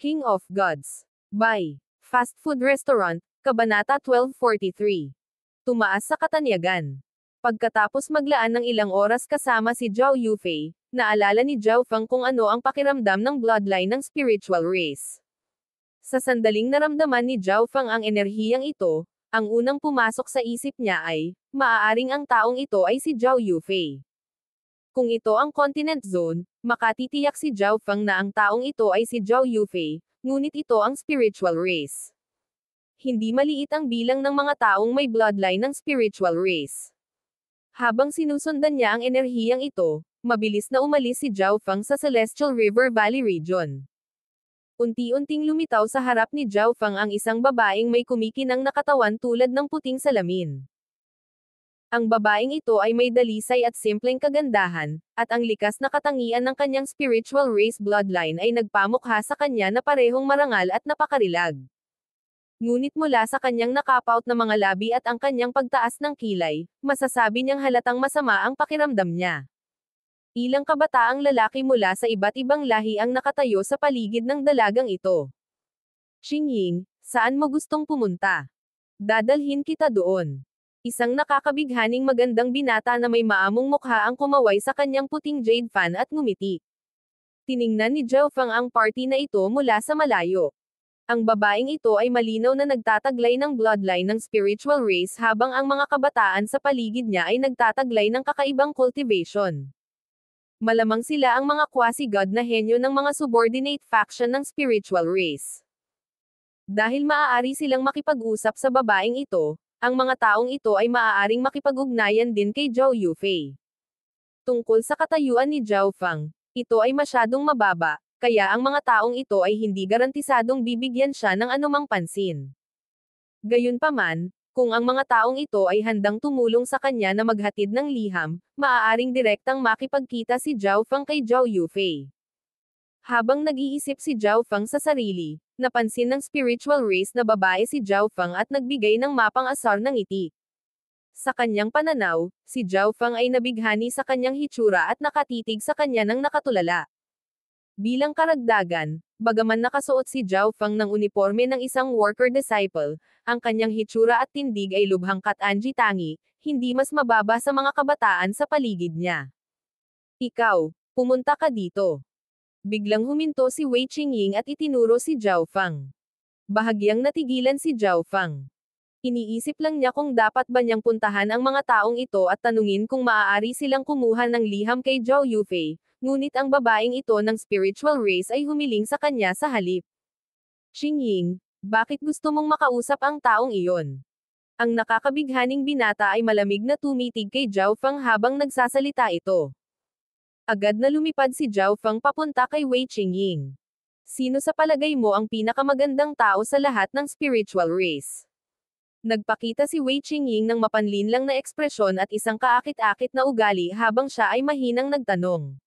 King of Gods. By Fast Food Restaurant, Kabanata 1243. Tumaas sa katanyagan. Pagkatapos maglaan ng ilang oras kasama si Zhao Yufei, naalala ni Zhao Feng kung ano ang pakiramdam ng bloodline ng spiritual race. Sa sandaling naramdaman ni Zhao Feng ang enerhiyang ito, ang unang pumasok sa isip niya ay, maaaring ang taong ito ay si Zhao Yufei. Kung ito ang Continent Zone, makatitiyak si Zhao Feng na ang taong ito ay si Zhao Yufei, ngunit ito ang spiritual race. Hindi maliit ang bilang ng mga taong may bloodline ng spiritual race. Habang sinusundan niya ang enerhiyang ito, mabilis na umalis si Zhao Feng sa Celestial River Valley region. Unti-unting lumitaw sa harap ni Zhao Feng ang isang babaeng may kumikinang na katawan tulad ng puting salamin. Ang babaeng ito ay may dalisay at simpleng kagandahan, at ang likas na katangian ng kanyang spiritual race bloodline ay nagpamukha sa kanya na parehong marangal at napakarilag. Ngunit mula sa kanyang nakapaut na mga labi at ang kanyang pagtaas ng kilay, masasabi niyang halatang masama ang pakiramdam niya. Ilang kabataang lalaki mula sa iba't ibang lahi ang nakatayo sa paligid ng dalagang ito. Xingying, saan mo gustong pumunta? Dadalhin kita doon. Isang nakakabighaning magandang binata na may maamong mukha ang kumaway sa kanyang puting jade fan at ngumiti. Tiningnan ni Zhao Feng ang party na ito mula sa malayo. Ang babaeng ito ay malinaw na nagtataglay ng bloodline ng spiritual race habang ang mga kabataan sa paligid niya ay nagtataglay ng kakaibang cultivation. Malamang sila ang mga quasi-god na henyo ng mga subordinate faction ng spiritual race. Dahil maaari silang makipag-usap sa babaeng ito, ang mga taong ito ay maaaring makipag-ugnayan din kay Zhao Yufei. Tungkol sa katayuan ni Zhao Feng, ito ay masyadong mababa, kaya ang mga taong ito ay hindi garantisadong bibigyan siya ng anumang pansin. Gayunpaman, kung ang mga taong ito ay handang tumulong sa kanya na maghatid ng liham, maaaring direktang makipagkita si Zhao Feng kay Zhao Yufei. Habang nag-iisip si Zhao Feng sa sarili, napansin ng spiritual race na babae si Zhao Feng at nagbigay ng mapang asar ng ngiti. Sa kanyang pananaw, si Zhao Feng ay nabighani sa kanyang hitsura at nakatitig sa kanya ng nakatulala. Bilang karagdagan, bagaman nakasuot si Zhao Feng ng uniforme ng isang worker disciple, ang kanyang hitsura at tindig ay lubhang katanji tangi, hindi mas mababa sa mga kabataan sa paligid niya. Ikaw, pumunta ka dito. Biglang huminto si Wei Qingying at itinuro si Zhao Feng. Bahagyang natigilan si Zhao Feng. Iniisip lang niya kung dapat ba niyang puntahan ang mga taong ito at tanungin kung maaari silang kumuha ng liham kay Zhao Yufei, ngunit ang babaeng ito ng spiritual race ay humiling sa kanya sa halip. Qingying, bakit gusto mong makausap ang taong iyon? Ang nakakabighaning binata ay malamig na tumitig kay Zhao Feng habang nagsasalita ito. Agad na lumipad si Zhao Feng papunta kay Wei Qingying. Sino sa palagay mo ang pinakamagandang tao sa lahat ng spiritual race? Nagpakita si Wei Qingying ng mapanlinlang na ekspresyon at isang kaakit-akit na ugali habang siya ay mahinang nagtanong.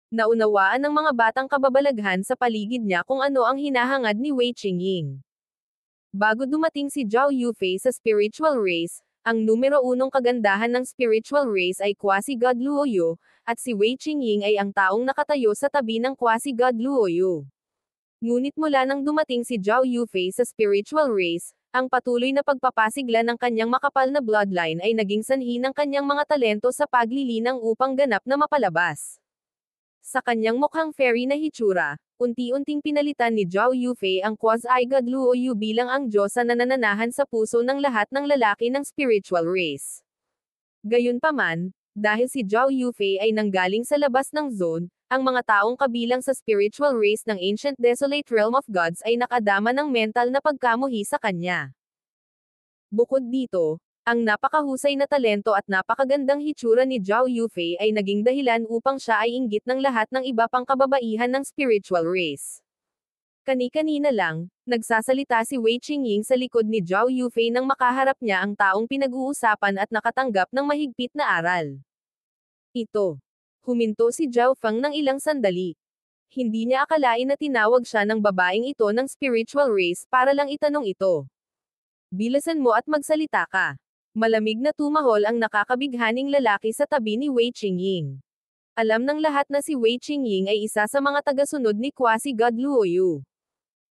Naunawaan ng mga batang kababalaghan sa paligid niya kung ano ang hinahangad ni Wei Qingying. Bago dumating si Zhao Yufei sa spiritual race, ang numero unong kagandahan ng spiritual race ay quasi-god Luoyu, at si Wei Qingying ay ang taong nakatayo sa tabi ng quasi-god Luoyu. Ngunit mula nang dumating si Zhao Yufei sa spiritual race, ang patuloy na pagpapasigla ng kanyang makapal na bloodline ay naging sanhi ng kanyang mga talento sa paglilinang upang ganap na mapalabas. Sa kanyang mukhang fairy na hitsura, unti-unting pinalitan ni Zhao Yufei ang quasi-god Luoyu bilang ang diyosa na nananahan sa puso ng lahat ng lalaki ng spiritual race. Gayunpaman, dahil si Zhao Yufei ay nanggaling sa labas ng zone, ang mga taong kabilang sa spiritual race ng Ancient Desolate Realm of Gods ay nakadama ng mental na pagkamuhi sa kanya. Bukod dito, ang napakahusay na talento at napakagandang hitsura ni Zhao Yufei ay naging dahilan upang siya ay inggit ng lahat ng iba pang kababaihan ng spiritual race. Kani-kanina lang, nagsasalita si Wei Qingying sa likod ni Zhao Yufei nang makaharap niya ang taong pinag-uusapan at nakatanggap ng mahigpit na aral. Ito. Huminto si Zhao Feng ng ilang sandali. Hindi niya akalain na tinawag siya ng babaeng ito ng spiritual race para lang itanong ito. Bilisan mo at magsalita ka. Malamig na tumahol ang nakakabighaning lalaki sa tabi ni Wei Qingying. Alam ng lahat na si Wei Qingying ay isa sa mga tagasunod ni quasi-god Luoyu.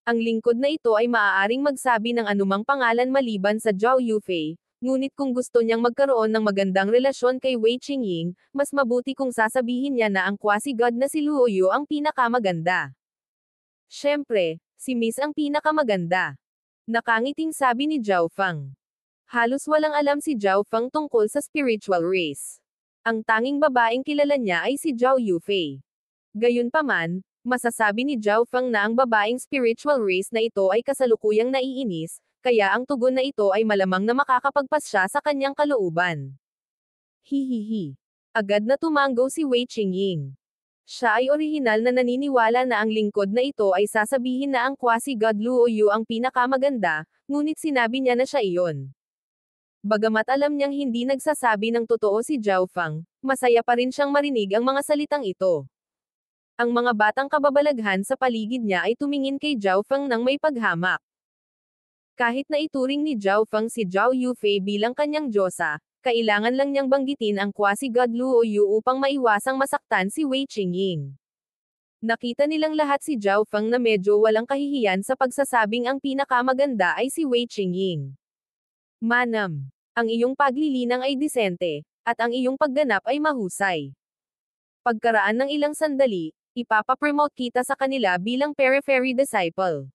Ang lingkod na ito ay maaaring magsabi ng anumang pangalan maliban sa Zhao Yufei, ngunit kung gusto niyang magkaroon ng magandang relasyon kay Wei Qingying, mas mabuti kung sasabihin niya na ang quasi-god na si Luo Yu ang pinakamaganda. Siyempre, si Miss ang pinakamaganda. Nakangiting sabi ni Zhao Feng. Halos walang alam si Zhao Feng tungkol sa spiritual race. Ang tanging babaeng kilala niya ay si Zhao Yufei. Gayunpaman, masasabi ni Zhao Feng na ang babaeng spiritual race na ito ay kasalukuyang naiinis, kaya ang tugon na ito ay malamang na makakapagpasya sa kanyang kalooban. Hihihi. Agad na tumanggo si Wei Qingying. Siya ay orihinal na naniniwala na ang lingkod na ito ay sasabihin na ang quasi-god Luo Yu ang pinakamaganda, ngunit sinabi niya na siya iyon. Bagamat alam niyang hindi nagsasabi ng totoo si Zhao Feng, masaya pa rin siyang marinig ang mga salitang ito. Ang mga batang kababalaghan sa paligid niya ay tumingin kay Zhao Feng nang may paghamak. Kahit na ituring ni Zhao Feng si Zhao Yufei bilang kanyang diyosa, kailangan lang niyang banggitin ang quasi-god Luo Yu upang maiwasang masaktan si Wei Qingying. Nakita nilang lahat si Zhao Feng na medyo walang kahihiyan sa pagsasabing ang pinakamaganda ay si Wei Qingying. Manam, ang iyong paglilinang ay disente, at ang iyong pagganap ay mahusay. Pagkaraan ng ilang sandali, ipapapromote kita sa kanila bilang periphery disciple.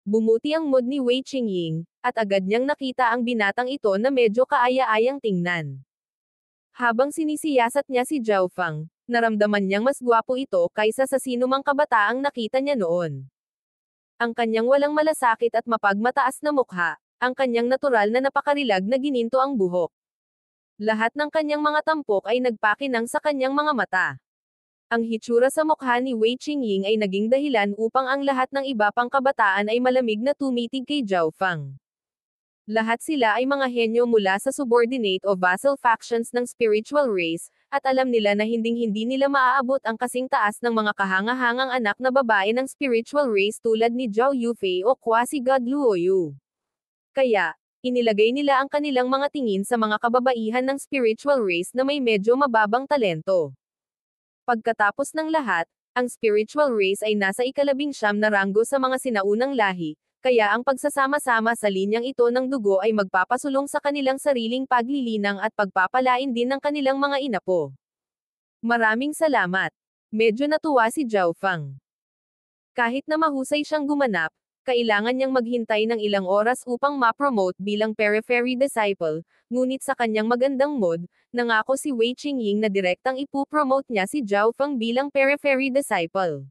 Bumuti ang mood ni Wei Qingying, at agad niyang nakita ang binatang ito na medyo kaaya-ayang tingnan. Habang sinisiyasat niya si Zhao Feng, naramdaman niyang mas gwapo ito kaysa sa sinumang kabataang nakita niya noon. Ang kanyang walang malasakit at mapagmataas na mukha, ang kanyang natural na napakarilag na gininto ang buhok. Lahat ng kanyang mga tampok ay nagpakinang sa kanyang mga mata. Ang hitsura sa mukha ni Wei Qingying ay naging dahilan upang ang lahat ng iba pang kabataan ay malamig na tumitig kay Zhao Feng. Lahat sila ay mga henyo mula sa subordinate o vassal factions ng spiritual race, at alam nila na hinding-hindi nila maaabot ang kasing taas ng mga kahangahangang anak na babae ng spiritual race tulad ni Zhao Yufei o quasi-god Luo Yu. Kaya, inilagay nila ang kanilang mga tingin sa mga kababaihan ng spiritual race na may medyo mababang talento. Pagkatapos ng lahat, ang spiritual race ay nasa ika-19 na ranggo sa mga sinaunang lahi, kaya ang pagsasama-sama sa linyang ito ng dugo ay magpapasulong sa kanilang sariling paglilinang at pagpapalain din ng kanilang mga inapo. Maraming salamat. Medyo natuwa si Zhao Feng. Kahit na mahusay siyang gumanap, kailangan niyang maghintay ng ilang oras upang ma-promote bilang periphery disciple, ngunit sa kanyang magandang mood, nangako si Wei Qingying na direktang ipupromote niya si Zhao Feng bilang periphery disciple.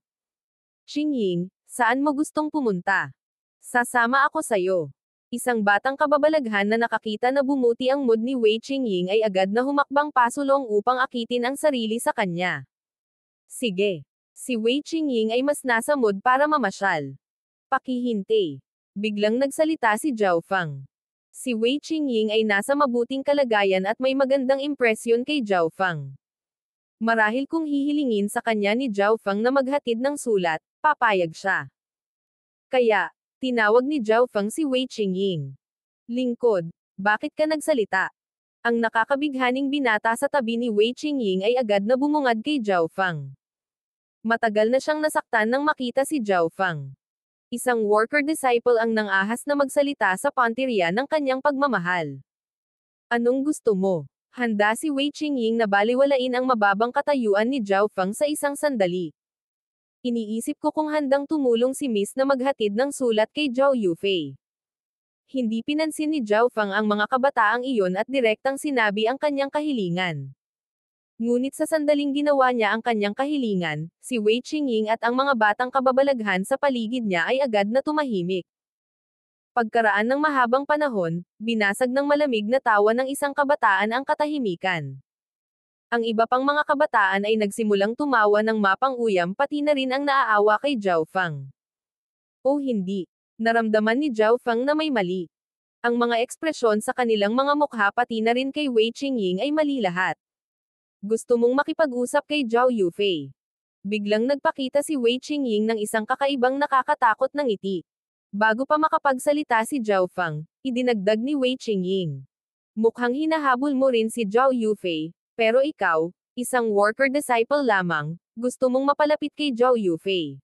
Qingying, saan mo gustong pumunta? Sasama ako sayo. Isang batang kababalaghan na nakakita na bumuti ang mood ni Wei Qingying ay agad na humakbang pasulong upang akitin ang sarili sa kanya. Sige. Si Wei Qingying ay mas nasa mood para mamasyal. Pakihintay. Biglang nagsalita si Zhao Feng. Si Wei Qingying ay nasa mabuting kalagayan at may magandang impresyon kay Zhao Feng. Marahil kung hihilingin sa kanya ni Zhao Feng na maghatid ng sulat, papayag siya. Kaya, tinawag ni Zhao Feng si Wei Qingying. Lingkod, bakit ka nagsalita? Ang nakakabighaning binata sa tabi ni Wei Qingying ay agad na bumungad kay Zhao Feng. Matagal na siyang nasaktan nang makita si Zhao Feng. Isang worker disciple ang nangahas na magsalita sa pantirya ng kanyang pagmamahal. Anong gusto mo? Handa si Wei Qingying na baliwalain ang mababang katayuan ni Zhao Feng sa isang sandali. Iniisip ko kung handang tumulong si Miss na maghatid ng sulat kay Zhao Yufei. Hindi pinansin ni Zhao Feng ang mga kabataang iyon at direktang sinabi ang kanyang kahilingan. Ngunit sa sandaling ginawa niya ang kanyang kahilingan, si Wei Qingying at ang mga batang kababalaghan sa paligid niya ay agad na tumahimik. Pagkaraan ng mahabang panahon, binasag ng malamig na tawa ng isang kabataan ang katahimikan. Ang iba pang mga kabataan ay nagsimulang tumawa ng mapang-uyam pati na rin ang naaawa kay Zhao Feng. O hindi, naramdaman ni Zhao Feng na may mali. Ang mga ekspresyon sa kanilang mga mukha pati na rin kay Wei Qingying ay mali lahat. Gusto mong makipag-usap kay Zhao Yufei. Biglang nagpakita si Wei Qingying ng isang kakaibang nakakatakot na ngiti. Bago pa makapagsalita si Zhao Feng, idinagdag ni Wei Qingying. Mukhang hinahabol mo rin si Zhao Yufei, pero ikaw, isang worker disciple lamang, gusto mong mapalapit kay Zhao Yufei.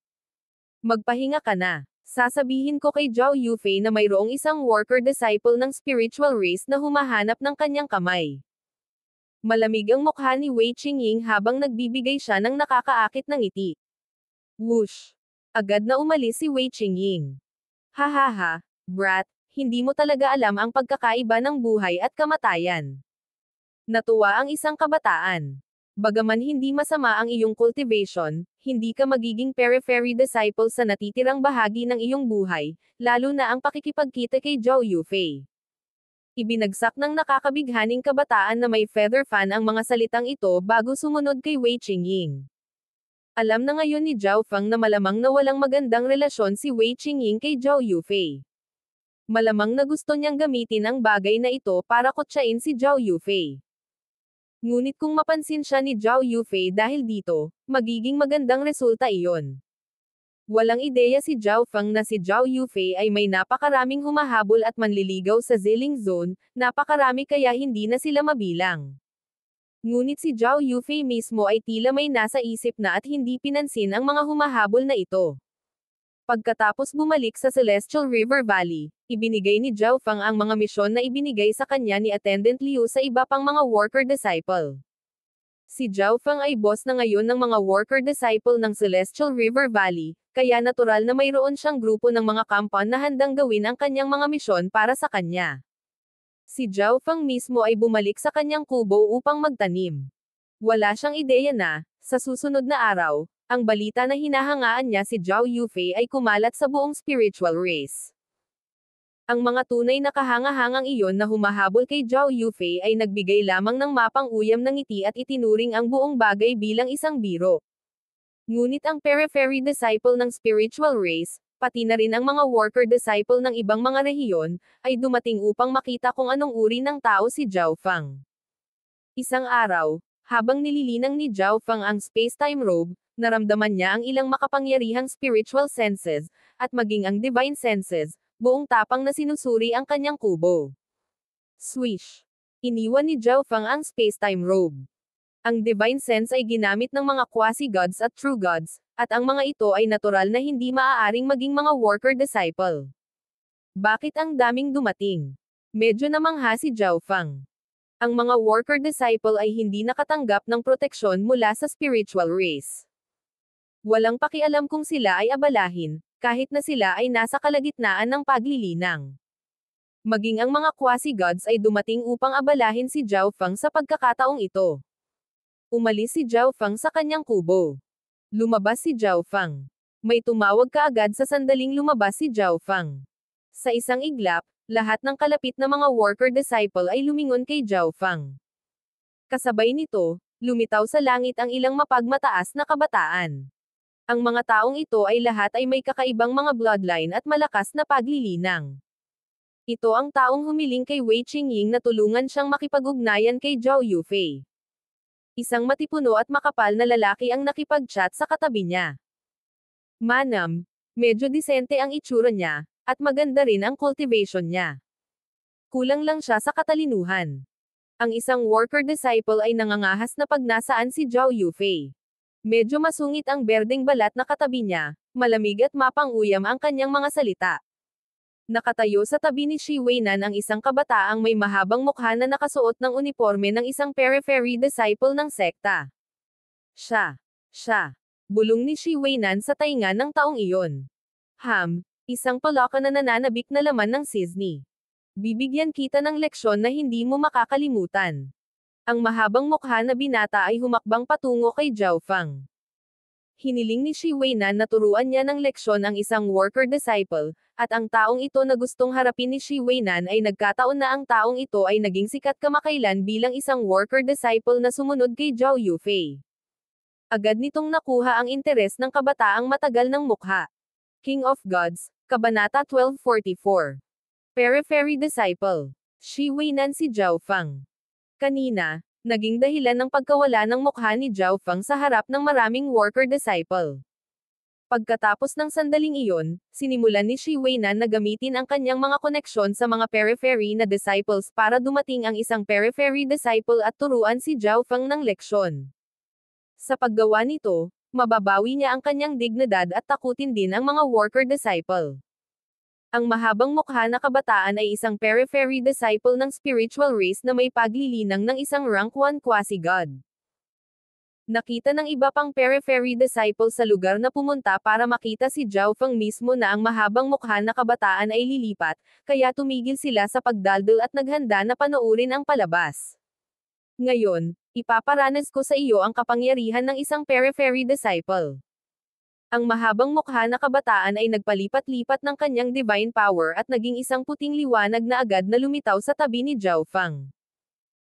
Magpahinga ka na. Sasabihin ko kay Zhao Yufei na mayroong isang worker disciple ng spiritual race na humahanap ng kanyang kamay. Malamig ang mukha ni Wei Qingying habang nagbibigay siya ng nakakaakit na ngiti. Whoosh! Agad na umalis si Wei Qingying. Hahaha, brat, hindi mo talaga alam ang pagkakaiba ng buhay at kamatayan. Natuwa ang isang kabataan. Bagaman hindi masama ang iyong cultivation, hindi ka magiging periphery disciple sa natitirang bahagi ng iyong buhay, lalo na ang pakikipagkita kay Zhao Yufei. Ibinagsak ng nakakabighaning kabataan na may feather fan ang mga salitang ito bago sumunod kay Wei Qingying. Alam na ngayon ni Zhao Feng na malamang na walang magandang relasyon si Wei Qingying kay Zhao Yufei. Malamang na gusto niyang gamitin ang bagay na ito para kutsain si Zhao Yufei. Ngunit kung mapansin siya ni Zhao Yufei dahil dito, magiging magandang resulta iyon. Walang ideya si Zhao Feng na si Zhao Yufei ay may napakaraming humahabol at manliligaw sa Ziling Zone, napakarami kaya hindi na sila mabilang. Ngunit si Zhao Yufei mismo ay tila may nasa isip na at hindi pinansin ang mga humahabol na ito. Pagkatapos bumalik sa Celestial River Valley, ibinigay ni Zhao Feng ang mga misyon na ibinigay sa kanya ni Attendant Liu sa iba pang mga worker disciple. Si Zhao Feng ay boss na ngayon ng mga worker disciple ng Celestial River Valley, kaya natural na mayroon siyang grupo ng mga kampan na handang gawin ang kanyang mga misyon para sa kanya. Si Zhao Feng mismo ay bumalik sa kanyang kubo upang magtanim. Wala siyang ideya na, sa susunod na araw, ang balita na hinahangaan niya si Zhao Yufei ay kumalat sa buong spiritual race. Ang mga tunay na kahangahangang iyon na humahabol kay Zhao Yufei ay nagbigay lamang ng mapang-uyam ng ngiti at itinuring ang buong bagay bilang isang biro. Ngunit ang periphery disciple ng spiritual race, pati na rin ang mga worker disciple ng ibang mga rehiyon, ay dumating upang makita kung anong uri ng tao si Zhao Feng. Isang araw, habang nililinang ni Zhao Feng ang space-time robe, naramdaman niya ang ilang makapangyarihang spiritual senses, at maging ang divine senses, buong tapang na sinusuri ang kanyang kubo. Swish! Iniwan ni Zhao Feng ang space-time robe. Ang divine sense ay ginamit ng mga quasi-gods at true gods, at ang mga ito ay natural na hindi maaaring maging mga worker disciple. Bakit ang daming dumating? Medyo namangha si Zhao Feng. Ang mga worker disciple ay hindi nakatanggap ng proteksyon mula sa spiritual race. Walang pakialam kung sila ay abalahin, kahit na sila ay nasa kalagitnaan ng paglilinang. Maging ang mga quasi-gods ay dumating upang abalahin si Zhao Feng sa pagkakataong ito. Umalis si Zhao Feng sa kanyang kubo. Lumabas si Zhao Feng. May tumawag kaagad sa sandaling lumabas si Zhao Feng. Sa isang iglap, lahat ng kalapit na mga worker disciple ay lumingon kay Zhao Feng. Kasabay nito, lumitaw sa langit ang ilang mapagmataas na kabataan. Ang mga taong ito ay lahat ay may kakaibang mga bloodline at malakas na paglilinang. Ito ang taong humiling kay Wei Qingying na tulungan siyang makipag-ugnayan kay Zhao Yufei. Isang matipuno at makapal na lalaki ang nakipag-chat sa katabi niya. Manam, medyo disente ang itsura niya, at maganda rin ang cultivation niya. Kulang lang siya sa katalinuhan. Ang isang worker disciple ay nangangahas na pag nasaan si Zhao Yufei. Medyo masungit ang berdeng balat na katabi niya, malamig at mapang-uyam ang kanyang mga salita. Nakatayo sa tabi ni Shi Weinan ang isang kabataang may mahabang mukha na nakasuot ng uniforme ng isang periphery disciple ng sekta. Siya. Bulong ni Shi Weinan sa tainga ng taong iyon. Isang palaka na nananabik na laman ng Sisney. Bibigyan kita ng leksyon na hindi mo makakalimutan. Ang mahabang mukha na binata ay humakbang patungo kay Zhao Feng. Hiniling ni Shi Weinan na turuan niya ng leksyon ang isang worker disciple, at ang taong ito na gustong harapin ni Shi Weinan ay nagkataon na ang taong ito ay naging sikat kamakailan bilang isang worker disciple na sumunod kay Zhao Yufei. Agad nitong nakuha ang interes ng kabataang matagal ng mukha. King of Gods, Kabanata 1244. Periphery Disciple. Shi Weinan si Zhao Feng. Kanina, naging dahilan ng pagkawala ng mukha ni Zhao Feng sa harap ng maraming worker disciple. Pagkatapos ng sandaling iyon, sinimulan ni Shi Weinan na gamitin ang kanyang mga koneksyon sa mga periphery na disciples para dumating ang isang periphery disciple at turuan si Zhao Feng ng leksyon. Sa paggawa nito, mababawi niya ang kanyang dignidad at takutin din ang mga worker disciple. Ang mahabang mukha na kabataan ay isang periphery disciple ng spiritual race na may paglilinang ng isang rank 1 quasi-god. Nakita ng iba pang periphery disciple sa lugar na pumunta para makita si Zhao Feng mismo na ang mahabang mukha na kabataan ay lilipat, kaya tumigil sila sa pagdaldal at naghanda na panoorin ang palabas. Ngayon, ipaparanas ko sa iyo ang kapangyarihan ng isang periphery disciple. Ang mahabang mukha na kabataan ay nagpalipat-lipat ng kanyang divine power at naging isang puting liwanag na agad na lumitaw sa tabi ni Zhao Feng.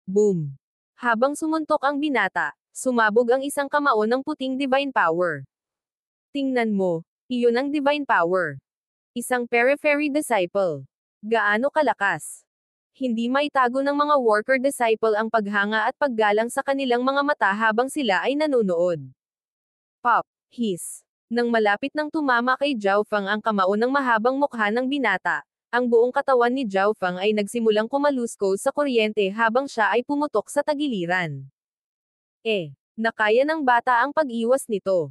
Boom! Habang sumuntok ang binata, sumabog ang isang kamao ng puting divine power. Tingnan mo, iyon ang divine power. Isang periphery disciple. Gaano kalakas? Hindi maitago ng mga worker disciple ang paghanga at paggalang sa kanilang mga mata habang sila ay nanonood. Pop, hiss. Nang malapit nang tumama kay Zhao Feng ang kamao ng mahabang mukha ng binata, ang buong katawan ni Zhao Feng ay nagsimulang kumaluskos sa kuryente habang siya ay pumutok sa tagiliran. Nakaya ng bata ang pag-iwas nito.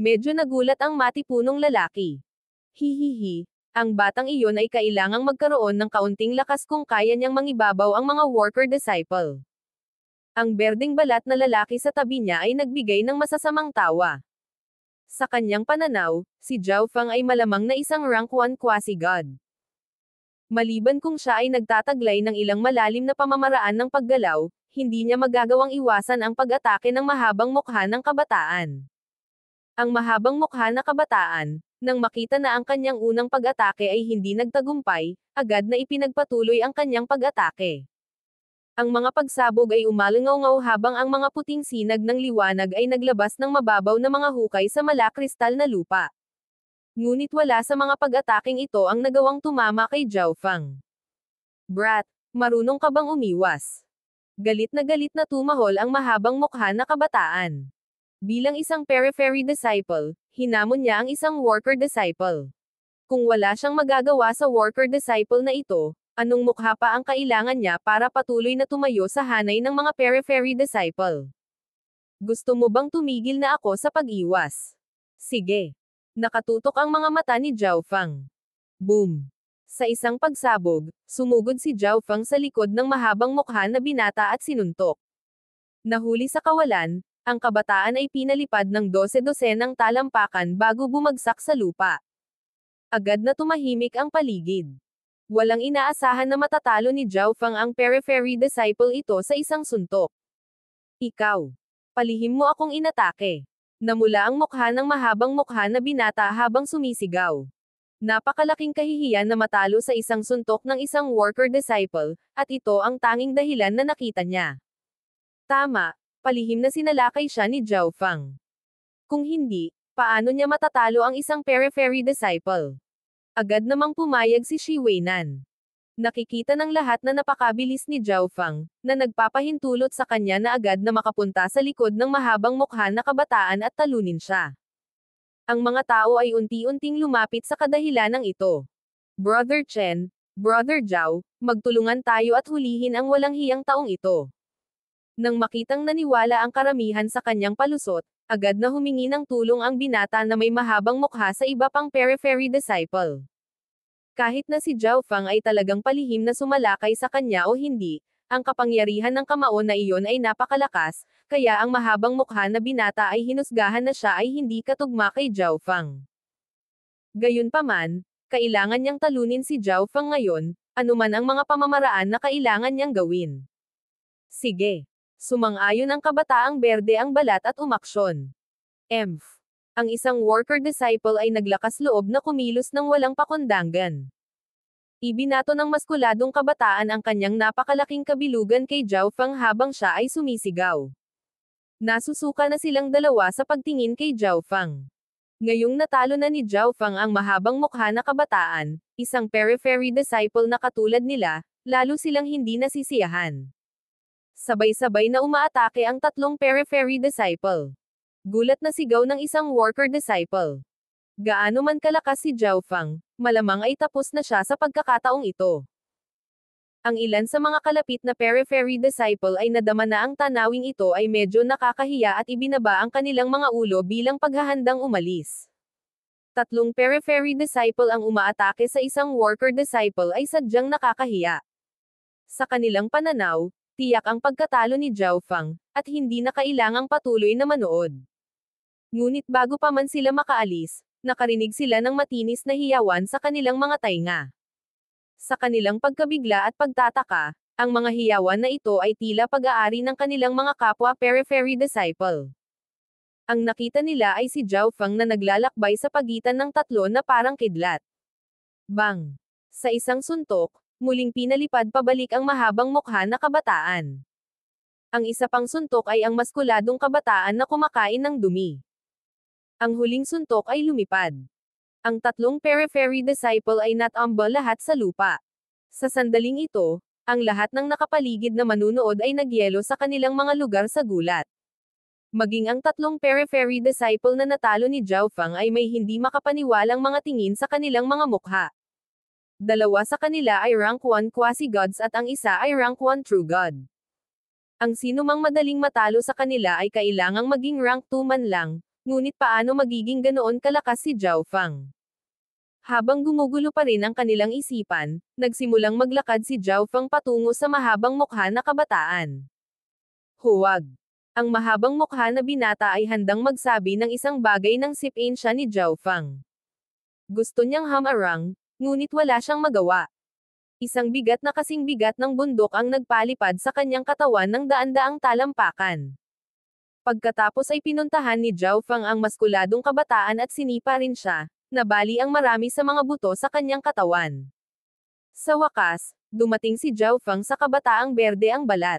Medyo nagulat ang matipunong lalaki. Hihihi, ang batang iyon ay kailangang magkaroon ng kaunting lakas kung kaya niyang mangibabaw ang mga worker disciple. Ang berdeng balat na lalaki sa tabi niya ay nagbigay ng masasamang tawa. Sa kanyang pananaw, si Zhao Feng ay malamang na isang rank 1 quasi-god. Maliban kung siya ay nagtataglay ng ilang malalim na pamamaraan ng paggalaw, hindi niya magagawang iwasan ang pag-atake ng mahabang mukha ng kabataan. Ang mahabang mukha na kabataan, nang makita na ang kanyang unang pag-atake ay hindi nagtagumpay, agad na ipinagpatuloy ang kanyang pag-atake. Ang mga pagsabog ay umalingaw habang ang mga puting sinag ng liwanag ay naglabas ng mababaw na mga hukay sa malakristal na lupa. Ngunit wala sa mga pag-ataking ito ang nagawang tumama kay Zhao Feng. Brat, marunong ka bang umiwas? Galit na tumahol ang mahabang mukha na kabataan. Bilang isang periphery disciple, hinamon niya ang isang worker disciple. Kung wala siyang magagawa sa worker disciple na ito, anong mukha pa ang kailangan niya para patuloy na tumayo sa hanay ng mga periphery disciple? Gusto mo bang tumigil na ako sa pag-iwas? Sige. Nakatutok ang mga mata ni Zhao Feng. Boom! Sa isang pagsabog, sumugod si Zhao Feng sa likod ng mahabang mukha na binata at sinuntok. Nahuli sa kawalan, ang kabataan ay pinalipad ng 12-dosenang talampakan bago bumagsak sa lupa. Agad na tumahimik ang paligid. Walang inaasahan na matatalo ni Zhao Feng ang periphery disciple ito sa isang suntok. Ikaw. Palihim mo akong inatake. Namula ang mukha ng mahabang mukha na binata habang sumisigaw. Napakalaking kahihiyan na matalo sa isang suntok ng isang worker disciple, at ito ang tanging dahilan na nakita niya. Tama, palihim na sinalakay siya ni Zhao Feng. Kung hindi, paano niya matatalo ang isang periphery disciple? Agad namang pumayag si Shi Weinan. Nakikita ng lahat na napakabilis ni Zhao Feng, na nagpapahintulot sa kanya na agad na makapunta sa likod ng mahabang mukha na kabataan at talunin siya. Ang mga tao ay unti-unting lumapit sa kadahilanang ito. Brother Chen, Brother Zhao, magtulungan tayo at hulihin ang walang hiyang taong ito. Nang makitang naniwala ang karamihan sa kanyang palusot, agad na humingi ng tulong ang binata na may mahabang mukha sa iba pang periphery disciple. Kahit na si Zhao Feng ay talagang palihim na sumalakay sa kanya o hindi, ang kapangyarihan ng kamao na iyon ay napakalakas, kaya ang mahabang mukha na binata ay hinusgahan na siya ay hindi katugma kay Zhao Feng. Gayunpaman, kailangan niyang talunin si Zhao Feng ngayon, anuman ang mga pamamaraan na kailangan niyang gawin. Sige. Sumang-ayon ang kabataang berde ang balat at umaksyon. Ang isang worker disciple ay naglakas loob na kumilos ng walang pakundangan. Ibinato ng maskuladong kabataan ang kanyang napakalaking kabilugan kay Zhao Feng habang siya ay sumisigaw. Nasusuka na silang dalawa sa pagtingin kay Zhao Feng. Ngayong natalo na ni Zhao Feng ang mahabang mukha na kabataan, isang periphery disciple na katulad nila, lalo silang hindi nasisiyahan. Sabay-sabay na umaatake ang tatlong periphery disciple. Gulat na sigaw ng isang worker disciple. Gaano man kalakas si Zhao Feng, malamang ay tapos na siya sa pagkakataong ito. Ang ilan sa mga kalapit na periphery disciple ay nadama na ang tanawing ito ay medyo nakakahiya at ibinaba ang kanilang mga ulo bilang paghahandang umalis. Tatlong periphery disciple ang umaatake sa isang worker disciple ay sadyang nakakahiya. Sa kanilang pananaw, tiyak ang pagkatalo ni Zhao Fang, at hindi na kailangang patuloy na manood. Ngunit bago pa man sila makaalis, nakarinig sila ng matinis na hiyawan sa kanilang mga tainga. Sa kanilang pagkabigla at pagtataka, ang mga hiyawan na ito ay tila pag-aari ng kanilang mga kapwa periphery disciple. Ang nakita nila ay si Zhao Fang na naglalakbay sa pagitan ng tatlo na parang kidlat. Bang! Sa isang suntok, muling pinalipad pabalik ang mahabang mukha na kabataan. Ang isa pang suntok ay ang maskuladong kabataan na kumakain ng dumi. Ang huling suntok ay lumipad. Ang tatlong periphery disciple ay natumba lahat sa lupa. Sa sandaling ito, ang lahat ng nakapaligid na manunood ay nagyelo sa kanilang mga lugar sa gulat. Maging ang tatlong periphery disciple na natalo ni Zhao Fang ay may hindi makapaniwalang mga tingin sa kanilang mga mukha. Dalawa sa kanila ay rank 1 quasi-gods at ang isa ay rank 1 true god. Ang sinumang madaling matalo sa kanila ay kailangang maging rank 2 man lang, ngunit paano magiging ganoon kalakas si Zhao Fang? Habang gumugulo pa rin ang kanilang isipan, nagsimulang maglakad si Zhao Fang patungo sa mahabang mukha na kabataan. Huwag! Ang mahabang mukha na binata ay handang magsabi ng isang bagay nang sipin siya ni Zhao Fang. Gusto niyang hamarang, ngunit wala siyang magawa. Isang bigat na kasing bigat ng bundok ang nagpalipad sa kanyang katawan ng daan-daang talampakan. Pagkatapos ay pinuntahan ni Zhao Fang ang maskuladong kabataan at sinipa rin siya, nabali ang marami sa mga buto sa kanyang katawan. Sa wakas, dumating si Zhao Fang sa kabataang berde ang balat.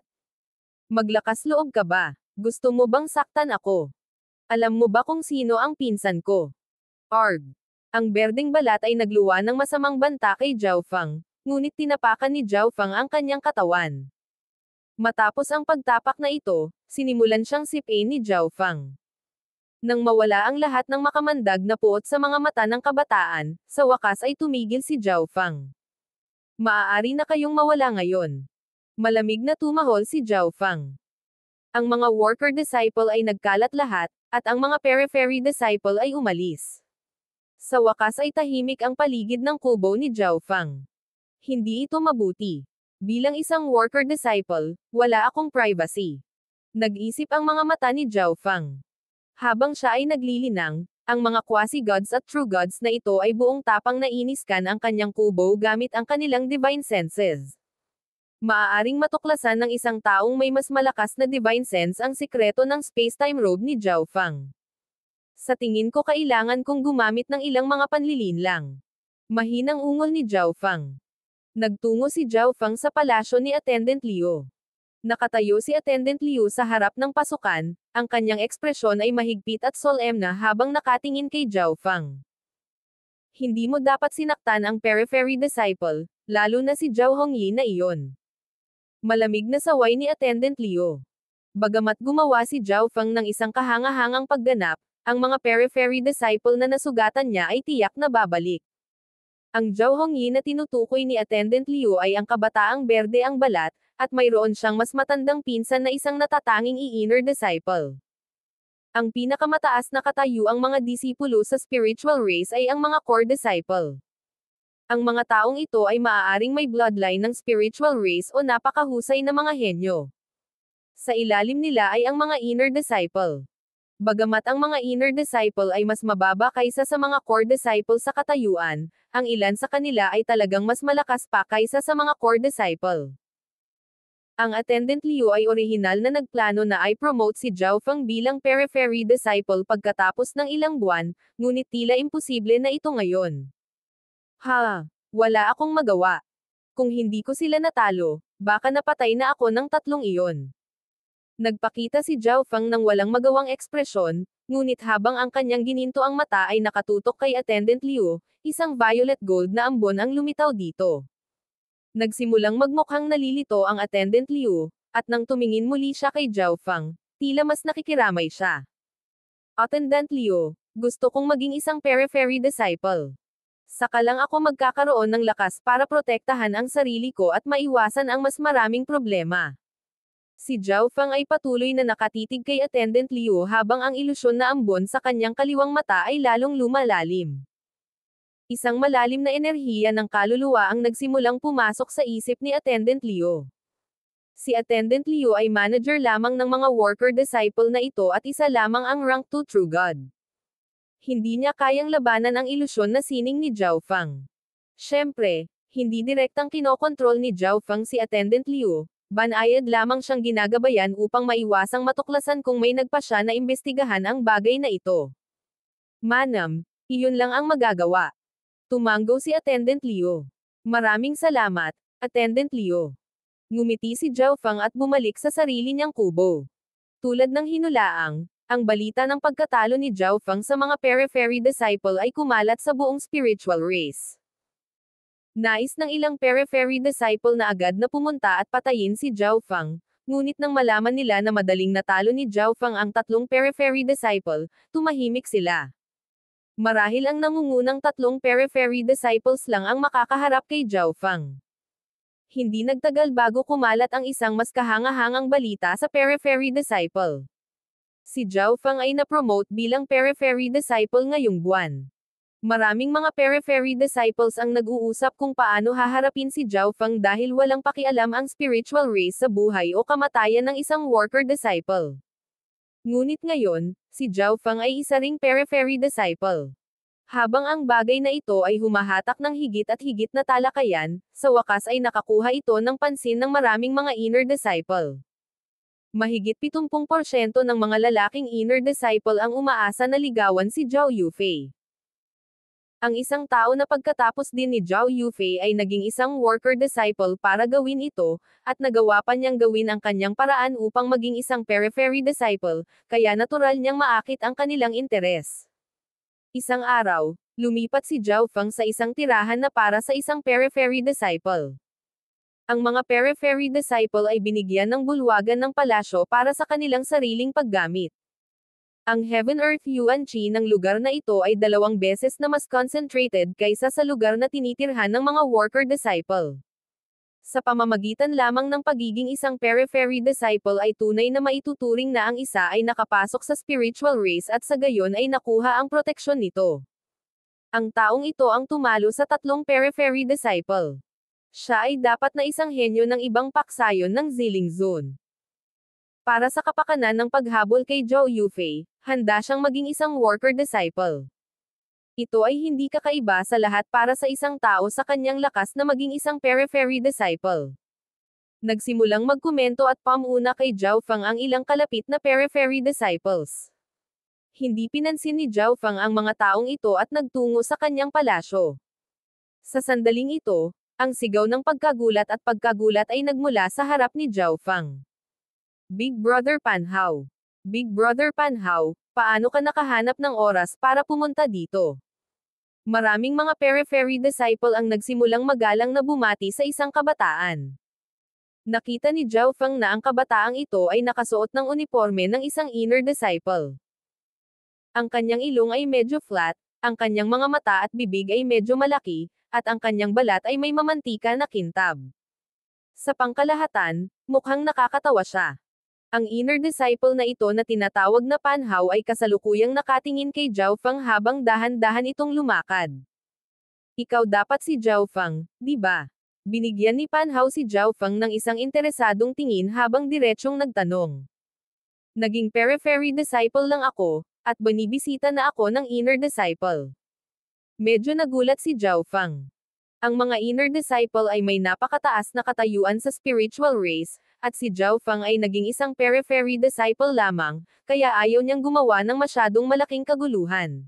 Maglakas loob ka ba? Gusto mo bang saktan ako? Alam mo ba kung sino ang pinsan ko? Arg! Ang berdeng balat ay nagluwa ng masamang banta kay Zhao Fang, ngunit tinapakan ni Zhao Fang ang kanyang katawan. Matapos ang pagtapak na ito, sinimulan siyang sipin ni Zhao Fang. Nang mawala ang lahat ng makamandag na puot sa mga mata ng kabataan, sa wakas ay tumigil si Zhao Fang. Maaari na kayong mawala ngayon. Malamig na tumahol si Zhao Fang. Ang mga worker disciple ay nagkalat lahat, at ang mga periphery disciple ay umalis. Sa wakas ay tahimik ang paligid ng kubo ni Zhao Fang. Hindi ito mabuti. Bilang isang worker disciple, wala akong privacy. Nag-isip ang mga mata ni Zhao Fang. Habang siya ay naglilinang, ang mga quasi-gods at true gods na ito ay buong tapang nainiskan ang kanyang kubo gamit ang kanilang divine senses. Maaaring matuklasan ng isang taong may mas malakas na divine sense ang sikreto ng space-time robe ni Zhao Fang. Sa tingin ko kailangan kong gumamit ng ilang mga panlilinlang. Mahinang ungol ni Zhao Fang. Nagtungo si Zhao Fang sa palasyo ni Attendant Liu. Nakatayo si Attendant Liu sa harap ng pasukan, ang kanyang ekspresyon ay mahigpit at solemna habang nakatingin kay Zhao Fang. Hindi mo dapat sinaktan ang periphery disciple, lalo na si Zhao Hongyi na iyon. Malamig na saway ni Attendant Liu. Bagamat gumawa si Zhao Fang ng isang kahanga-hangang pagganap, ang mga periphery disciple na nasugatan niya ay tiyak na babalik. Ang Zhao Hongyi na tinutukoy ni Attendant Liu ay ang kabataang berde ang balat, at mayroon siyang mas matandang pinsan na isang natatanging i-inner disciple. Ang pinakamataas na katayuang mga disipulo sa spiritual race ay ang mga core disciple. Ang mga taong ito ay maaaring may bloodline ng spiritual race o napakahusay na mga henyo. Sa ilalim nila ay ang mga inner disciple. Bagamat ang mga inner disciple ay mas mababa kaysa sa mga core disciple sa katayuan, ang ilan sa kanila ay talagang mas malakas pa kaysa sa mga core disciple. Ang Attendant Liu ay orihinal na nagplano na i-promote si Zhao Fang bilang periphery disciple pagkatapos ng ilang buwan, ngunit tila imposible na ito ngayon. Wala akong magawa. Kung hindi ko sila natalo, baka napatay na ako ng tatlong iyon. Nagpakita si Zhao Fang ng walang magawang ekspresyon, ngunit habang ang kanyang gininto ang mata ay nakatutok kay Attendant Liu, isang violet gold na ambon ang lumitaw dito. Nagsimulang magmukhang nalilito ang Attendant Liu, at nang tumingin muli siya kay Zhao Fang, tila mas nakikiramay siya. Attendant Liu, gusto kong maging isang periphery disciple. Saka lang ako magkakaroon ng lakas para protektahan ang sarili ko at maiwasan ang mas maraming problema. Si Zhao Feng ay patuloy na nakatitig kay Attendant Liu habang ang ilusyon na ambon sa kanyang kaliwang mata ay lalong lumalalim. Isang malalim na enerhiya ng kaluluwa ang nagsimulang pumasok sa isip ni Attendant Liu. Si Attendant Liu ay manager lamang ng mga worker disciple na ito at isa lamang ang rank 2 True God. Hindi niya kayang labanan ang ilusyon na sining ni Zhao Feng. Siyempre, hindi direktang kinokontrol ni Zhao Feng si Attendant Liu, banayad lamang siyang ginagabayan upang maiwasang matuklasan kung may nagpa siya na imbestigahan ang bagay na ito. Manam, iyon lang ang magagawa. Tumanggo si Attendant Liu. Maraming salamat, Attendant Liu. Ngumiti si Zhao Feng at bumalik sa sarili niyang kubo. Tulad ng hinulaang, ang balita ng pagkatalo ni Zhao Feng sa mga periphery disciple ay kumalat sa buong spiritual race. Nais ng ilang periphery disciple na agad na pumunta at patayin si Zhao Feng, ngunit nang malaman nila na madaling natalo ni Zhao Feng ang tatlong periphery disciple, tumahimik sila. Marahil ang nangungunang tatlong periphery disciples lang ang makakaharap kay Zhao Feng. Hindi nagtagal bago kumalat ang isang mas kahanga-hangang balita sa periphery disciple. Si Zhao Feng ay na-promote bilang periphery disciple ngayong buwan. Maraming mga periphery disciples ang nag-uusap kung paano haharapin si Zhao Feng dahil walang pakialam ang spiritual race sa buhay o kamatayan ng isang worker disciple. Ngunit ngayon, si Zhao Feng ay isa ring periphery disciple. Habang ang bagay na ito ay humahatak ng higit at higit na talakayan, sa wakas ay nakakuha ito ng pansin ng maraming mga inner disciple. Mahigit 70% ng mga lalaking inner disciple ang umaasa na ligawan si Zhao Yufei. Ang isang tao na pagkatapos din ni Zhao Yufei ay naging isang worker disciple para gawin ito, at nagawa pa niyang gawin ang kanyang paraan upang maging isang periphery disciple, kaya natural niyang maakit ang kanilang interes. Isang araw, lumipat si Zhao Feng sa isang tirahan na para sa isang periphery disciple. Ang mga periphery disciple ay binigyan ng bulwagan ng palasyo para sa kanilang sariling paggamit. Ang Heaven Earth Yuan Qi ng lugar na ito ay 2 beses na mas concentrated kaysa sa lugar na tinitirhan ng mga worker disciple. Sa pamamagitan lamang ng pagiging isang periphery disciple ay tunay na maituturing na ang isa ay nakapasok sa spiritual race at sa gayon ay nakuha ang proteksyon nito. Ang taong ito ang tumalo sa 3 periphery disciple. Siya ay dapat na isang henyo ng ibang paksayon ng Ziling Zone. Para sa kapakanan ng paghabol kay Zhao Yufei, handa siyang maging isang worker disciple. Ito ay hindi kakaiba sa lahat para sa isang tao sa kanyang lakas na maging isang periphery disciple. Nagsimulang magkomento at pamuna kay Zhao Feng ang ilang kalapit na periphery disciples. Hindi pinansin ni Zhao Feng ang mga taong ito at nagtungo sa kanyang palasyo. Sa sandaling ito, ang sigaw ng pagkagulat ay nagmula sa harap ni Zhao Feng. Big Brother Panhao. Big Brother Panhao, paano ka nakahanap ng oras para pumunta dito? Maraming mga periphery disciple ang nagsimulang magalang na bumati sa isang kabataan. Nakita ni Zhao Feng na ang kabataang ito ay nakasuot ng uniforme ng isang inner disciple. Ang kanyang ilong ay medyo flat, ang kanyang mga mata at bibig ay medyo malaki, at ang kanyang balat ay may mamantika na kintab. Sa pangkalahatan, mukhang nakakatawa siya. Ang inner disciple na ito na tinatawag na Panhao ay kasalukuyang nakatingin kay Zhao Feng habang dahan-dahan itong lumakad. Ikaw dapat si Zhao Feng, di ba? Binigyan ni Panhao si Zhao Feng ng isang interesadong tingin habang diretsyong nagtanong. Naging periphery disciple lang ako, at binibisita na ako ng inner disciple. Medyo nagulat si Zhao Feng. Ang mga inner disciple ay may napakataas na katayuan sa spiritual race, at si Zhao Feng ay naging isang periphery disciple lamang, kaya ayaw niyang gumawa ng masyadong malaking kaguluhan.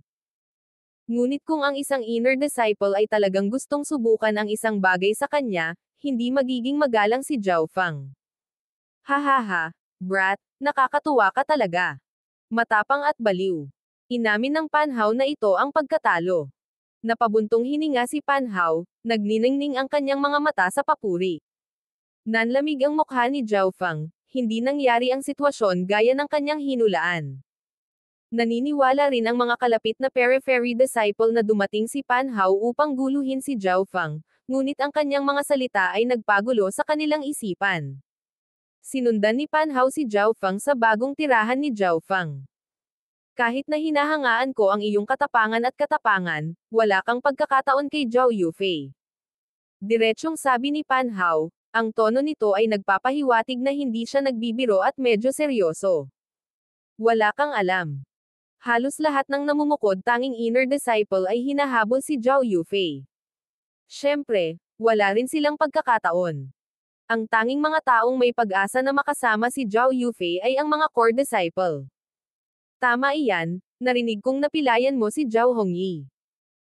Ngunit kung ang isang inner disciple ay talagang gustong subukan ang isang bagay sa kanya, hindi magiging magalang si Zhao Feng. Hahaha, brat, nakakatuwa ka talaga. Matapang at baliw. Inamin ng Panhao na ito ang pagkatalo. Napabuntong hininga si Panhao, nagniningning ang kanyang mga mata sa papuri. Nanlamig ang mukha ni Zhao Feng, hindi nangyari ang sitwasyon gaya ng kanyang hinulaan. Naniniwala rin ang mga kalapit na periphery disciple na dumating si Pan Hao upang guluhin si Zhao Feng, ngunit ang kanyang mga salita ay nagpagulo sa kanilang isipan. Sinundan ni Pan Hao si Zhao Feng sa bagong tirahan ni Zhao Feng. Kahit na hinahangaan ko ang iyong katapangan at katapangan, wala kang pagkakataon kay Zhao Yufei. Diretsyong sabi ni Pan Hao, ang tono nito ay nagpapahiwatig na hindi siya nagbibiro at medyo seryoso. Wala kang alam. Halos lahat ng namumukod tanging inner disciple ay hinahabol si Zhao Yufei. Siyempre, wala rin silang pagkakataon. Ang tanging mga taong may pag-asa na makasama si Zhao Yufei ay ang mga core disciple. Tama iyan, narinig kong napilayan mo si Zhao Hongyi.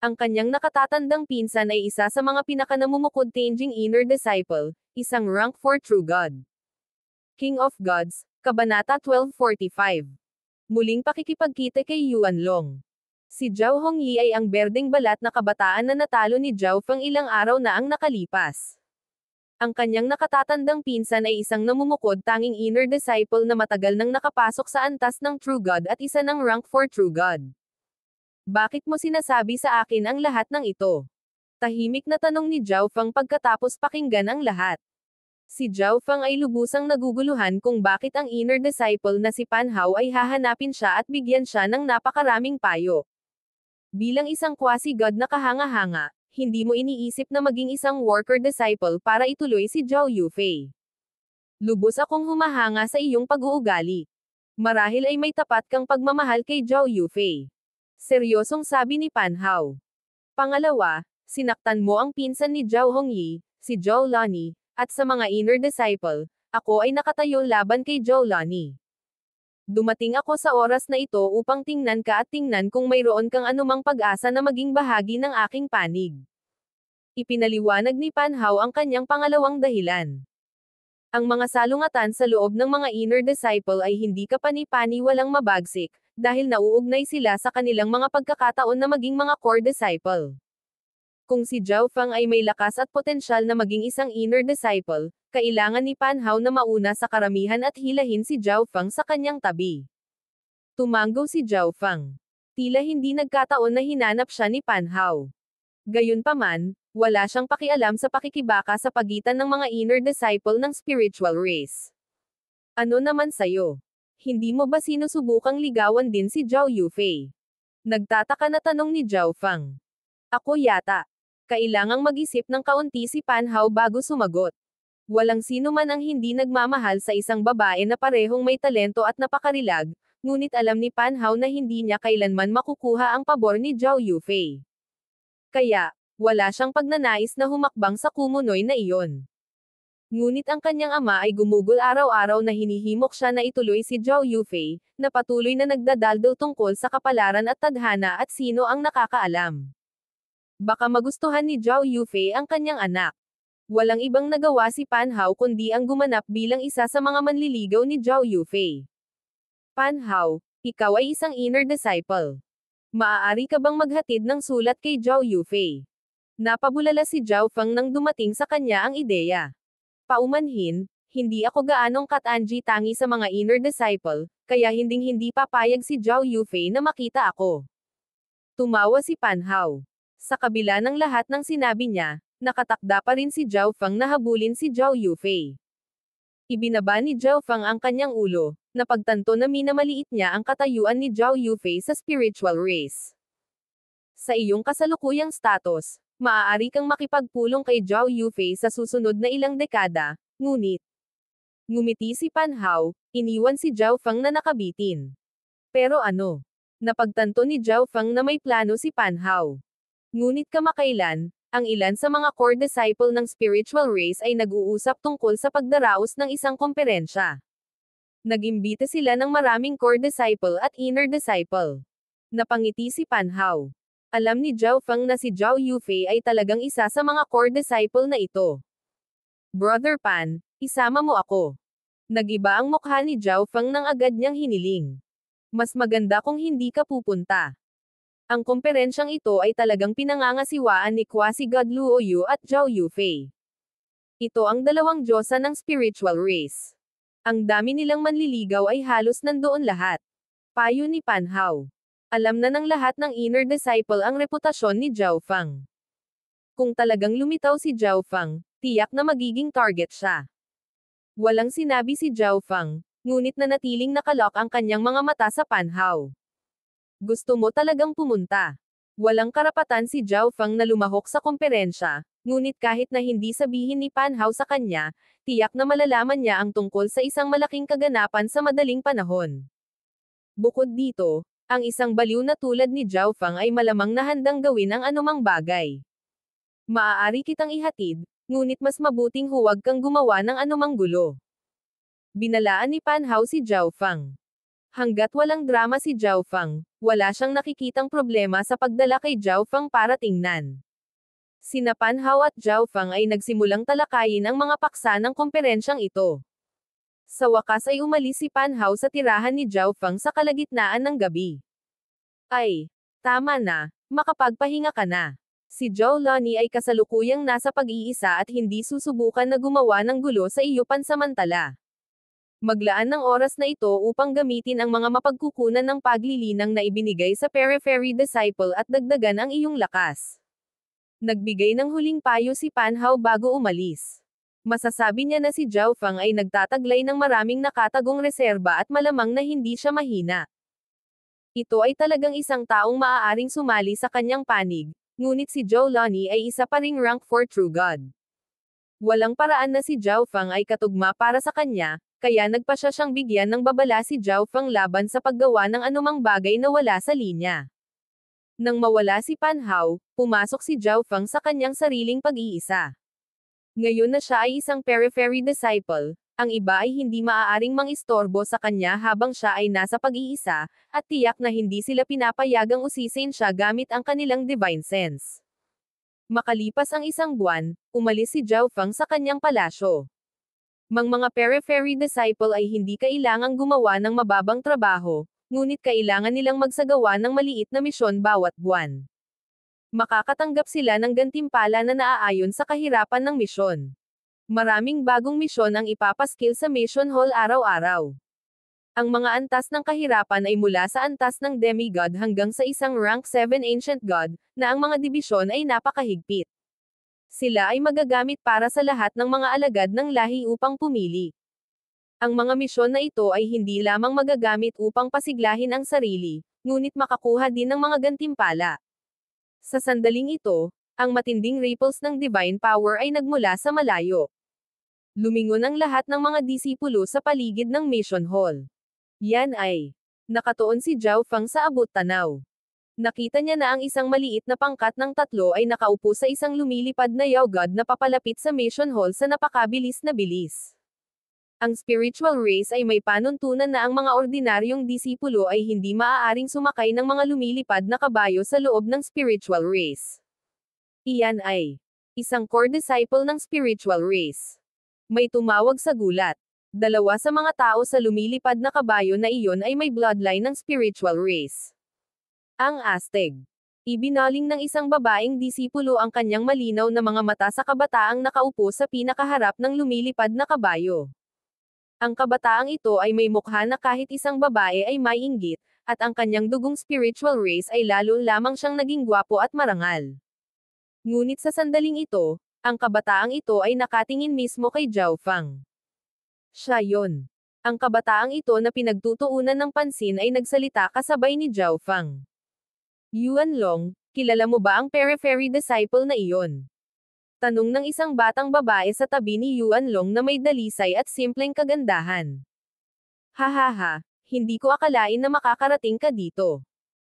Ang kanyang nakatatandang pinsan ay isa sa mga pinakanamumukod tanging inner disciple, isang rank 4 true god. King of Gods, Kabanata 1245. Muling pakikipagkita kay Yuan Long. Si Zhao Hongyi ay ang berdeng balat na kabataan na natalo ni Zhao Feng ilang araw na ang nakalipas. Ang kanyang nakatatandang pinsan ay isang namumukod tanging inner disciple na matagal nang nakapasok sa antas ng True God at isa ng rank 4 True God. Bakit mo sinasabi sa akin ang lahat ng ito? Tahimik na tanong ni Zhao Feng pagkatapos pakinggan ang lahat. Si Zhao Feng ay lubusang naguguluhan kung bakit ang inner disciple na si Pan Hao ay hahanapin siya at bigyan siya ng napakaraming payo. Bilang isang quasi-god na kahanga-hanga, hindi mo iniisip na maging isang worker disciple para ituloy si Zhao Yufei. Lubos akong humahanga sa iyong pag-uugali. Marahil ay may tapat kang pagmamahal kay Zhao Yufei. Seryosong sabi ni Pan Hao. Pangalawa, sinaktan mo ang pinsan ni Zhao Hongyi, si Zhao Lani, at sa mga inner disciple, ako ay nakatayo laban kay Zhao Lani. Dumating ako sa oras na ito upang tingnan ka at tingnan kung mayroon kang anumang pag-asa na maging bahagi ng aking panig. Ipinaliwanag ni Pan Hao ang kanyang pangalawang dahilan. Ang mga salungatan sa loob ng mga inner disciple ay hindi kapani-paniwalang mabagsik, dahil nauugnay sila sa kanilang mga pagkakataon na maging mga core disciple. Kung si Zhao Feng ay may lakas at potensyal na maging isang inner disciple, kailangan ni Pan Hao na mauna sa karamihan at hilahin si Zhao Feng sa kanyang tabi. Tumanggo si Zhao Feng. Tila hindi nagkataon na hinanap siya ni Pan Hao. Gayunpaman, wala siyang pakialam sa pakikibaka sa pagitan ng mga inner disciple ng spiritual race. Ano naman sayo? Hindi mo ba sinusubukang ligawan din si Zhao Yufei? Nagtataka na tanong ni Zhao Feng. Ako yata. Kailangang mag-isip ng kaunti si Pan Hao bago sumagot. Walang sino man ang hindi nagmamahal sa isang babae na parehong may talento at napakarilag, ngunit alam ni Pan Hao na hindi niya kailanman makukuha ang pabor ni Zhao Yufei. Kaya, wala siyang pagnanais na humakbang sa kumunoy na iyon. Ngunit ang kanyang ama ay gumugol araw-araw na hinihimok siya na ituloy si Zhao Yufei, na patuloy na nagdadaldal tungkol sa kapalaran at tadhana at sino ang nakakaalam. Baka magustuhan ni Zhao Yufei ang kanyang anak. Walang ibang nagawa si Pan Hao kundi ang gumanap bilang isa sa mga manliligaw ni Zhao Yufei. Pan Hao, ikaw ay isang inner disciple. Maaari ka bang maghatid ng sulat kay Zhao Yufei? Napabulala si Zhao Feng nang dumating sa kanya ang ideya. Paumanhin, hindi ako gaanong katanji tangi sa mga inner disciple, kaya hinding-hindi papayag si Zhao Yufei na makita ako. Tumawa si Pan Hao. Sa kabila ng lahat ng sinabi niya, nakatakda pa rin si Zhao Feng na habulin si Zhao Yufei. Ibinaba ni Zhao Feng ang kanyang ulo, napagtanto na minamaliit niya ang katayuan ni Zhao Yufei sa spiritual race. Sa iyong kasalukuyang status, maaari kang makipagpulong kay Zhao Yufei sa susunod na ilang dekada, ngunit. Ngumiti si Pan Hao, iniwan si Zhao Feng na nakabitin. Pero ano? Napagtanto ni Zhao Feng na may plano si Pan Hao. Ngunit kamakailan, ang ilan sa mga core disciple ng spiritual race ay nag-uusap tungkol sa pagdaraos ng isang komperensya. Nag-imbita sila ng maraming core disciple at inner disciple. Napangiti si Pan Hao. Alam ni Zhao Feng na si Zhao Yufei ay talagang isa sa mga core disciple na ito. Brother Pan, isama mo ako. Nag-iba ang mukha ni Zhao Feng nang agad niyang hiniling. Mas maganda kung hindi ka pupunta. Ang komperensyang ito ay talagang pinangangasiwaan ni Quasi-God Luoyu at Zhao Yufei. Ito ang dalawang diyosa ng spiritual race. Ang dami nilang manliligaw ay halos nandoon lahat. Payo ni Pan Hao. Alam na ng lahat ng inner disciple ang reputasyon ni Zhao Feng. Kung talagang lumitaw si Zhao Feng, tiyak na magiging target siya. Walang sinabi si Zhao Feng, ngunit nanatiling nakalok ang kanyang mga mata sa Pan Hao. Gusto mo talagang pumunta? Walang karapatan si Zhao Feng na lumahok sa komperensya, ngunit kahit na hindi sabihin ni Pan Hao sa kanya, tiyak na malalaman niya ang tungkol sa isang malaking kaganapan sa madaling panahon. Bukod dito, ang isang baliw na tulad ni Zhao Feng ay malamang na handang gawin ang anumang bagay. Maaari kitang ihatid, ngunit mas mabuting huwag kang gumawa ng anumang gulo. Binalaan ni Pan Hao si Zhao Feng. Hanggat walang drama si Zhao Feng, wala siyang nakikitang problema sa pagdala kay Zhao Feng para tingnan. Sina Pan Hao at Zhao Feng ay nagsimulang talakayin ang mga paksa ng komperensyang ito. Sa wakas ay umalis si Pan Hao sa tirahan ni Zhao Feng sa kalagitnaan ng gabi. Ay, tama na, makapagpahinga ka na. Si Zhao Lani ay kasalukuyang nasa pag-iisa at hindi susubukan na gumawa ng gulo sa iyo pansamantala. Maglaan ng oras na ito upang gamitin ang mga mapagkukunan ng paglilinang na ibinigay sa periphery disciple at dagdagan ang iyong lakas. Nagbigay ng huling payo si Pan Hao bago umalis. Masasabi niya na si Zhao Feng ay nagtataglay ng maraming nakatagong reserba at malamang na hindi siya mahina. Ito ay talagang isang taong maaaring sumali sa kanyang panig, ngunit si Zhao Lani ay isa pa ring rank 4 true god. Walang paraan na si Zhao Feng ay katugma para sa kanya, kaya nagpa siya siyang bigyan ng babala si Zhao Feng laban sa paggawa ng anumang bagay na wala sa linya. Nang mawala si Pan Hao, pumasok si Zhao Feng sa kanyang sariling pag-iisa. Ngayon na siya ay isang periphery disciple, ang iba ay hindi maaaring mangistorbo sa kanya habang siya ay nasa pag-iisa, at tiyak na hindi sila pinapayagang usisin siya gamit ang kanilang divine sense. Makalipas ang isang buwan, umalis si Zhao Feng sa kanyang palasyo. Mga periphery disciple ay hindi kailangang gumawa ng mababang trabaho, ngunit kailangan nilang magsagawa ng maliit na misyon bawat buwan. Makakatanggap sila ng gantimpala na naaayon sa kahirapan ng misyon. Maraming bagong misyon ang ipapaskil sa mission hall araw-araw. Ang mga antas ng kahirapan ay mula sa antas ng demigod hanggang sa isang rank 7 ancient god, na ang mga dibisyon ay napakahigpit. Sila ay magagamit para sa lahat ng mga alagad ng lahi upang pumili. Ang mga misyon na ito ay hindi lamang magagamit upang pasiglahin ang sarili, ngunit makakuha din ng mga gantimpala. Sa sandaling ito, ang matinding ripples ng divine power ay nagmula sa malayo. Lumingon ang lahat ng mga disipulo sa paligid ng mission hall. Yan ay, nakatuon si Zhao Feng sa abot tanaw. Nakita niya na ang isang maliit na pangkat ng tatlo ay nakaupo sa isang lumilipad na Yao God na papalapit sa mission hall sa napakabilis na bilis. Ang spiritual race ay may panuntunan na ang mga ordinaryong disipulo ay hindi maaaring sumakay ng mga lumilipad na kabayo sa loob ng spiritual race. Iyan ay isang core disciple ng spiritual race. May tumawag sa gulat. Dalawa sa mga tao sa lumilipad na kabayo na iyon ay may bloodline ng spiritual race. Ang Aztec. Ibinaling ng isang babaeng disipulo ang kanyang malinaw na mga mata sa kabataang nakaupo sa pinakaharap ng lumilipad na kabayo. Ang kabataang ito ay may mukha na kahit isang babae ay may inggit, at ang kanyang dugong spiritual race ay lalo lamang siyang naging gwapo at marangal. Ngunit sa sandaling ito, ang kabataang ito ay nakatingin mismo kay Zhao Feng. Siya yon. Ang kabataang ito na pinagtutuunan ng pansin ay nagsalita kasabay ni Zhao Feng. Yuan Long, kilala mo ba ang periphery disciple na iyon? Tanong ng isang batang babae sa tabi ni Yuan Long na may dalisay at simpleng kagandahan. Hahaha, hindi ko akalain na makakarating ka dito.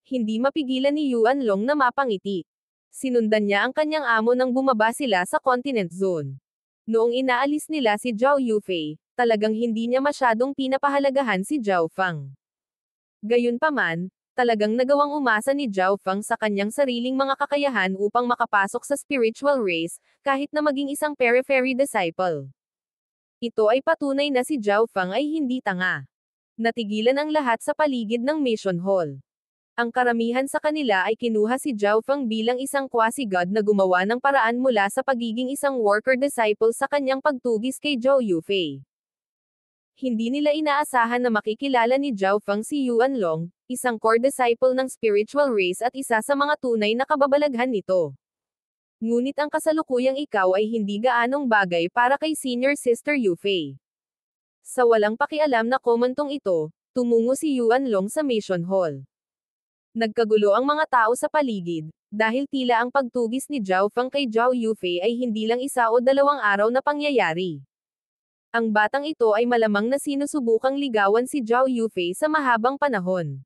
Hindi mapigilan ni Yuan Long na mapangiti. Sinundan niya ang kanyang amo nang bumaba sila sa continent zone. Noong inaalis nila si Zhao Yufei, talagang hindi niya masyadong pinapahalagahan si Zhao Feng. Gayunpaman, talagang nagawang umasa ni Zhao Feng sa kanyang sariling mga kakayahan upang makapasok sa spiritual race, kahit na maging isang periphery disciple. Ito ay patunay na si Zhao Feng ay hindi tanga. Natigilan ang lahat sa paligid ng mission hall. Ang karamihan sa kanila ay kinuha si Zhao Feng bilang isang quasi-god na gumawa ng paraan mula sa pagiging isang worker disciple sa kanyang pagtugis kay Zhao Yufei. Hindi nila inaasahan na makikilala ni Zhao Feng si Yuanlong, isang core disciple ng spiritual race at isa sa mga tunay na kababalaghan nito. Ngunit ang kasalukuyang ikaw ay hindi gaanong bagay para kay senior sister Yufei. Sa walang pakialam na komentong ito, tumungo si Yuanlong sa mission hall. Nagkagulo ang mga tao sa paligid, dahil tila ang pagtugis ni Zhao Feng kay Zhao Yufei ay hindi lang 1 o 2 araw na pangyayari. Ang batang ito ay malamang na sinusubukang ligawan si Zhao Yufei sa mahabang panahon.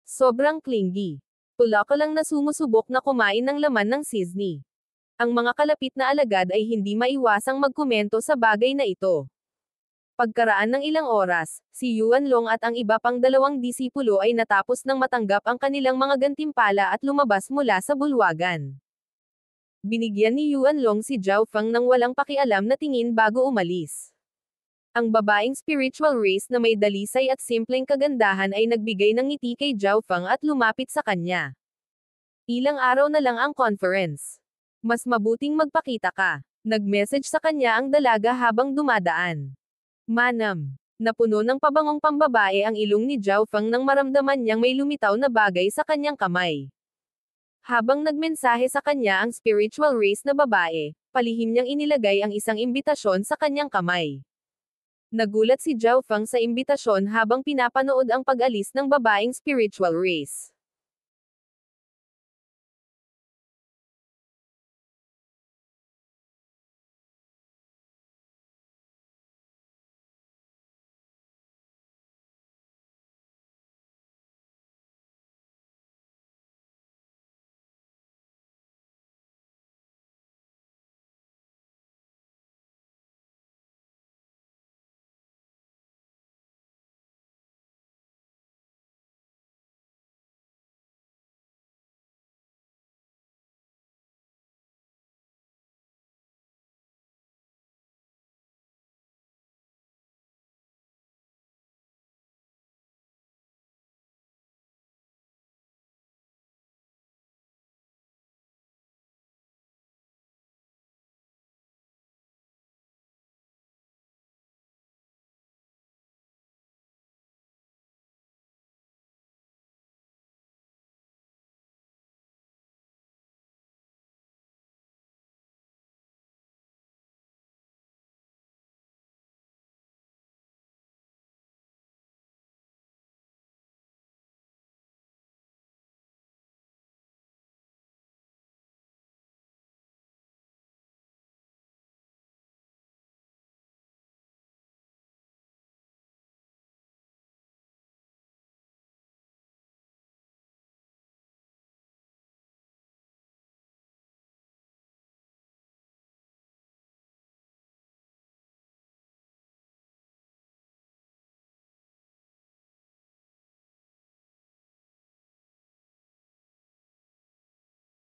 Sobrang clingy. Tula ko lang na sumusubok na kumain ng laman ng sisni. Ang mga kalapit na alagad ay hindi maiwasang magkomento sa bagay na ito. Pagkaraan ng ilang oras, si Yuanlong at ang iba pang 2 disipulo ay natapos ng matanggap ang kanilang mga gantimpala at lumabas mula sa bulwagan. Binigyan ni Yuanlong si Zhao Feng ng walang pakialam na tingin bago umalis. Ang babaeng spiritual race na may dalisay at simpleng kagandahan ay nagbigay ng ngiti kay Zhao Feng at lumapit sa kanya. Ilang araw na lang ang conference. Mas mabuting magpakita ka. Nag-message sa kanya ang dalaga habang dumadaan. Manam. Napuno ng pabangong pambabae ang ilong ni Zhao Feng nang maramdaman niyang may lumitaw na bagay sa kanyang kamay. Habang nagmensahe sa kanya ang spiritual race na babae, palihim niyang inilagay ang isang imbitasyon sa kanyang kamay. Nagulat si Zhao Feng sa imbitasyon habang pinapanood ang pag-alis ng babaeng spiritual race.